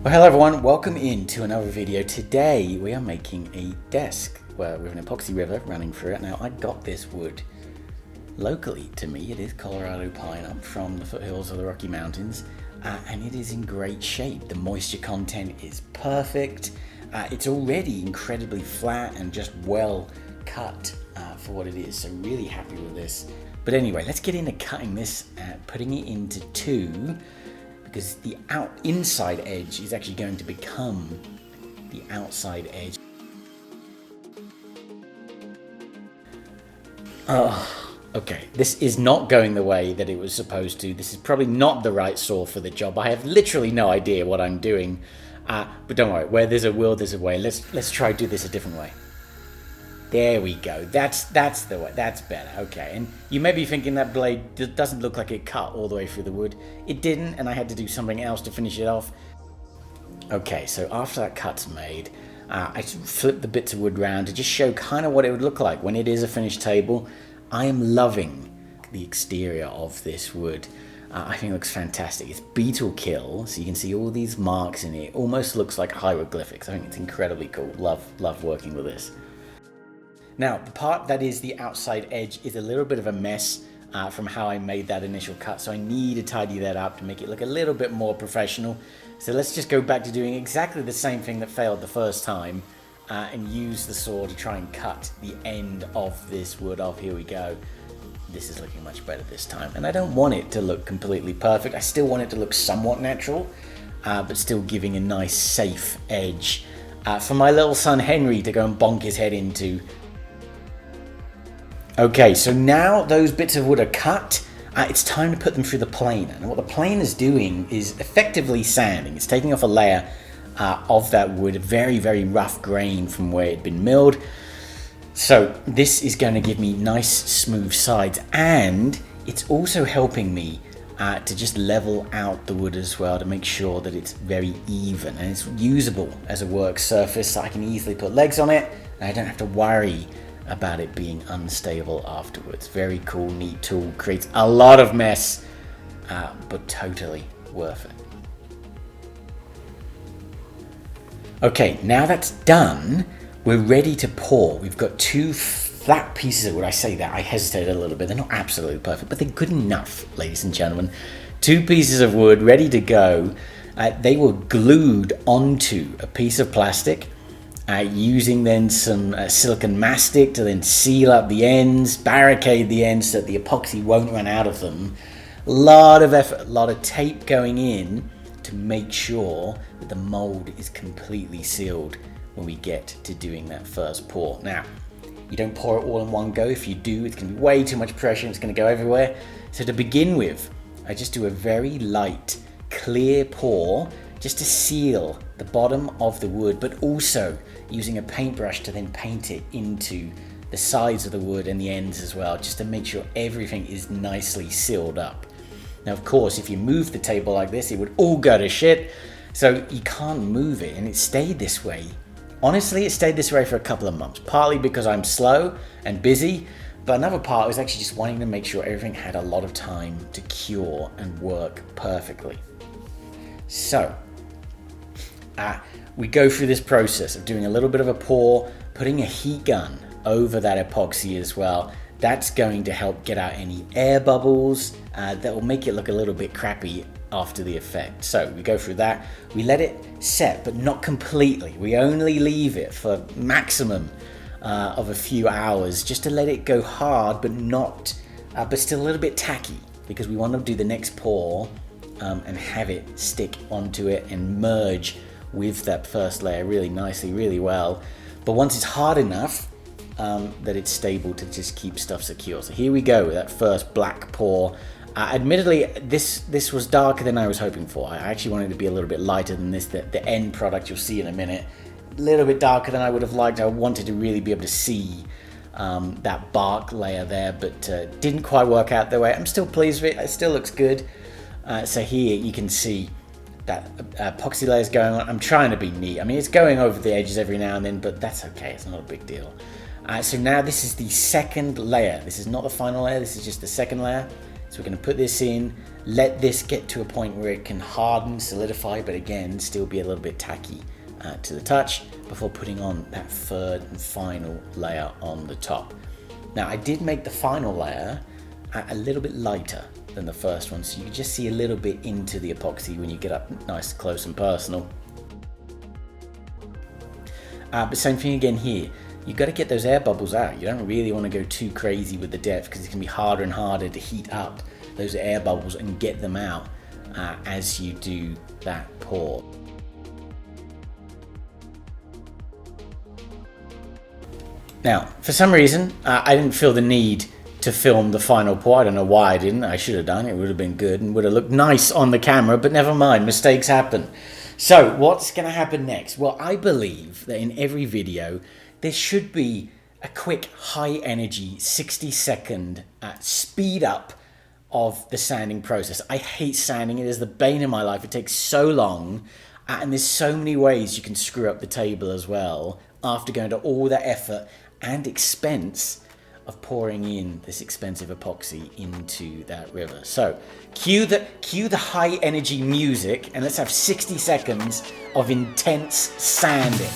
Well, hello everyone, welcome into another video. Today we are making a desk with an epoxy river running through it. Now I got this wood locally to me. It is Colorado pine up from the foothills of the Rocky Mountains, and it is in great shape. The moisture content is perfect. It's already incredibly flat and just well cut for what it is, so really happy with this. But anyway, let's get into cutting this, putting it into two, because the inside edge is actually going to become the outside edge. Okay, this is not going the way that it was supposed to. This is probably not the right saw for the job. I have literally no idea what I'm doing, but don't worry, where there's a will, there's a way. Let's try to do this a different way. There we go. That's the way. That's better. Okay. And you may be thinking that blade doesn't look like it cut all the way through the wood. It didn't, and I had to do something else to finish it off. Okay, so after that cut's made, I flipped the bits of wood round to just show kind of what it would look like when it is a finished table. I am loving the exterior of this wood. I think it looks fantastic. It's beetle kill, so you can see all these marks in it. Almost looks like hieroglyphics. I think it's incredibly cool. Love working with this. Now, the part that is the outside edge is a little bit of a mess from how I made that initial cut, so I need to tidy that up to make it look a little bit more professional. So let's just go back to doing exactly the same thing that failed the first time and use the saw to try and cut the end of this wood off. Here we go. This is looking much better this time, and I don't want it to look completely perfect. I still want it to look somewhat natural, but still giving a nice safe edge for my little son Henry to go and bonk his head into. Okay, so now those bits of wood are cut, it's time to put them through the planer. And what the planer is doing is effectively sanding. It's taking off a layer of that wood, a very, very rough grain from where it had been milled. So this is going to give me nice, smooth sides, and it's also helping me to just level out the wood as well to make sure that it's very even and it's usable as a work surface, so I can easily put legs on it and I don't have to worry about it being unstable afterwards. Very cool, neat tool, creates a lot of mess, but totally worth it. Okay, now that's done, we're ready to pour. We've got two flat pieces of wood. I say that, I hesitated a little bit. They're not absolutely perfect, but they're good enough, ladies and gentlemen. Two pieces of wood ready to go. They were glued onto a piece of plastic, using then some silicone mastic to then seal up the ends, barricade the ends so that the epoxy won't run out of them. A lot of effort, a lot of tape going in to make sure that the mold is completely sealed when we get to doing that first pour. Now, you don't pour it all in one go. If you do, it's going to be way too much pressure and it's going to go everywhere. So to begin with, I just do a very light, clear pour just to seal the bottom of the wood, but also using a paintbrush to then paint it into the sides of the wood and the ends as well, just to make sure everything is nicely sealed up. Now, of course, if you move the table like this, it would all go to shit, so you can't move it, and it stayed this way. Honestly, it stayed this way for a couple of months, partly because I'm slow and busy, but another part was actually just wanting to make sure everything had a lot of time to cure and work perfectly. So, we go through this process of doing a little bit of a pour, putting a heat gun over that epoxy as well. That's going to help get out any air bubbles that will make it look a little bit crappy after the effect. So we go through that, we let it set, but not completely. We only leave it for maximum of a few hours, just to let it go hard, but still a little bit tacky, because we want to do the next pour and have it stick onto it and merge with that first layer really nicely, really well. But once it's hard enough that it's stable to just keep stuff secure. So here we go with that first black pour. Admittedly, this was darker than I was hoping for. I actually wanted it to be a little bit lighter than this. The end product you'll see in a minute, a little bit darker than I would have liked. I wanted to really be able to see that bark layer there, but didn't quite work out that way. I'm still pleased with it. It still looks good. So here you can see that epoxy layer is going on. I'm trying to be neat. I mean, it's going over the edges every now and then, but that's okay. It's not a big deal. So now this is the second layer. This is not the final layer. This is just the second layer. So we're going to put this in, let this get to a point where it can harden, solidify, but again, still be a little bit tacky to the touch before putting on that third and final layer on the top. Now, I did make the final layer a little bit lighter than the first one, so you can just see a little bit into the epoxy when you get up nice, close and personal. But same thing again here. You've got to get those air bubbles out. You don't really want to go too crazy with the depth because it can be harder and harder to heat up those air bubbles and get them out as you do that pour. Now, for some reason, I didn't feel the need to film the final pour. I don't know why I didn't. I should have done. It would have been good and would have looked nice on the camera, but never mind. Mistakes happen. So what's going to happen next? Well, I believe that in every video, there should be a quick, high energy, 60-second speed up of the sanding process. I hate sanding. It is the bane of my life. It takes so long. And there's so many ways you can screw up the table as well after going to all that effort and expense of pouring in this expensive epoxy into that river. So cue the high energy music and let's have 60 seconds of intense sanding.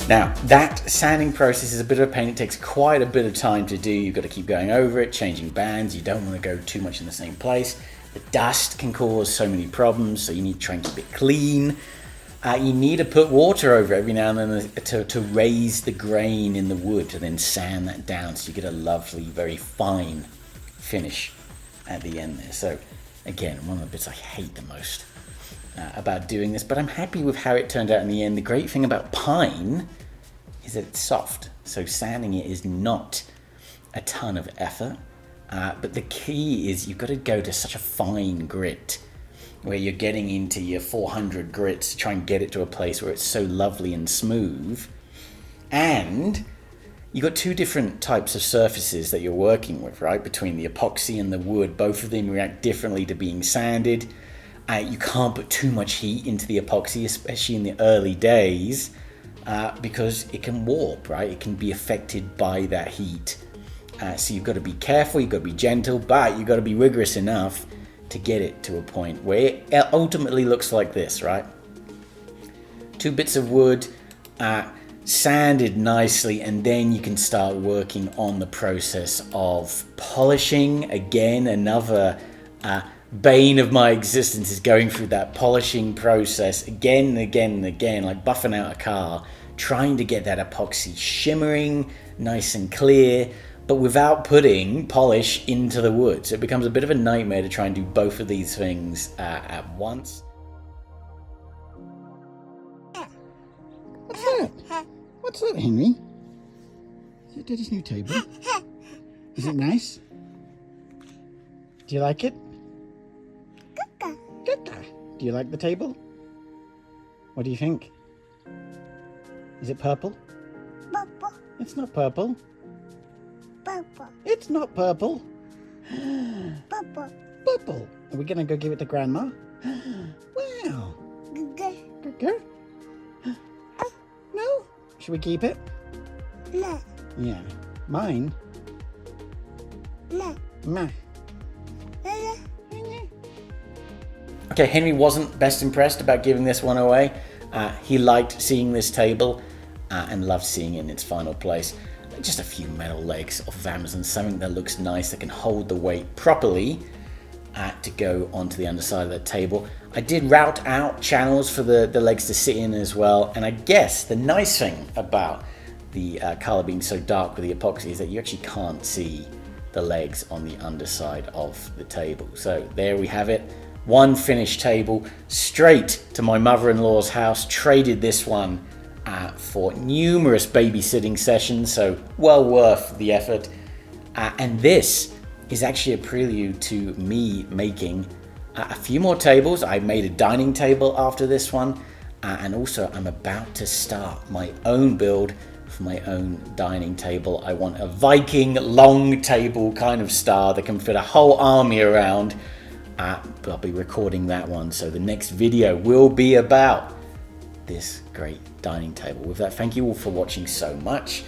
Now, that sanding process is a bit of a pain. It takes quite a bit of time to do. You've got to keep going over it, changing bands. You don't want to go too much in the same place. The dust can cause so many problems, so you need to try and keep it clean. You need to put water over it every now and then to raise the grain in the wood, to then sand that down so you get a lovely, very fine finish at the end there. So, again, one of the bits I hate the most about doing this, but I'm happy with how it turned out in the end. The great thing about pine is that it's soft, so sanding it is not a ton of effort, but the key is you've got to go to such a fine grit where you're getting into your 400 grits to try and get it to a place where it's so lovely and smooth. And you've got two different types of surfaces that you're working with, right? Between the epoxy and the wood, both of them react differently to being sanded. You can't put too much heat into the epoxy, especially in the early days, because it can warp, right? It can be affected by that heat. So you've got to be careful, you've got to be gentle, but you've got to be rigorous enough to get it to a point where it ultimately looks like this, right? Two bits of wood, sanded nicely, and then you can start working on the process of polishing. Again, another bane of my existence is going through that polishing process again and again and again, like buffing out a car, trying to get that epoxy shimmering, nice and clear, but without putting polish into the wood. So it becomes a bit of a nightmare to try and do both of these things at once. What's that? What's that, Henry? Is it Daddy's new table? Is it nice? Do you like it? Do you like the table? What do you think? Is it purple? Purple. It's not purple. Purple. It's not purple. Purple. Purple. Are we going to go give it to Grandma? Wow. Good girl. No? Should we keep it? No. Yeah. Mine? No. Meh. Okay, Henry wasn't best impressed about giving this one away. He liked seeing this table and loved seeing it in its final place. Just a few metal legs off of Amazon, something that looks nice, that can hold the weight properly to go onto the underside of that table. I did route out channels for the legs to sit in as well, and I guess the nice thing about the color being so dark with the epoxy is that you actually can't see the legs on the underside of the table. So there we have it. One finished table, straight to my mother-in-law's house. Traded this one for numerous babysitting sessions, so well worth the effort. And this is actually a prelude to me making a few more tables. I made a dining table after this one, and also I'm about to start my own build for my own dining table. I want a Viking long table kind of style that can fit a whole army around. But I'll be recording that one, so the next video will be about this great dining table. With that, thank you all for watching so much.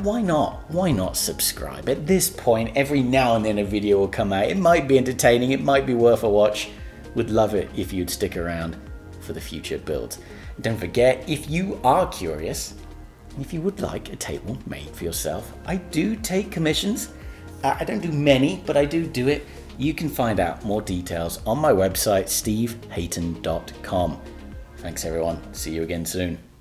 Why not subscribe? At this point, every now and then a video will come out. It might be entertaining, it might be worth a watch. Would love it if you'd stick around for the future builds. Don't forget, if you are curious, if you would like a table made for yourself, I do take commissions. I don't do many, but I do it. You can find out more details on my website, stevehayton.com. Thanks everyone. See you again soon.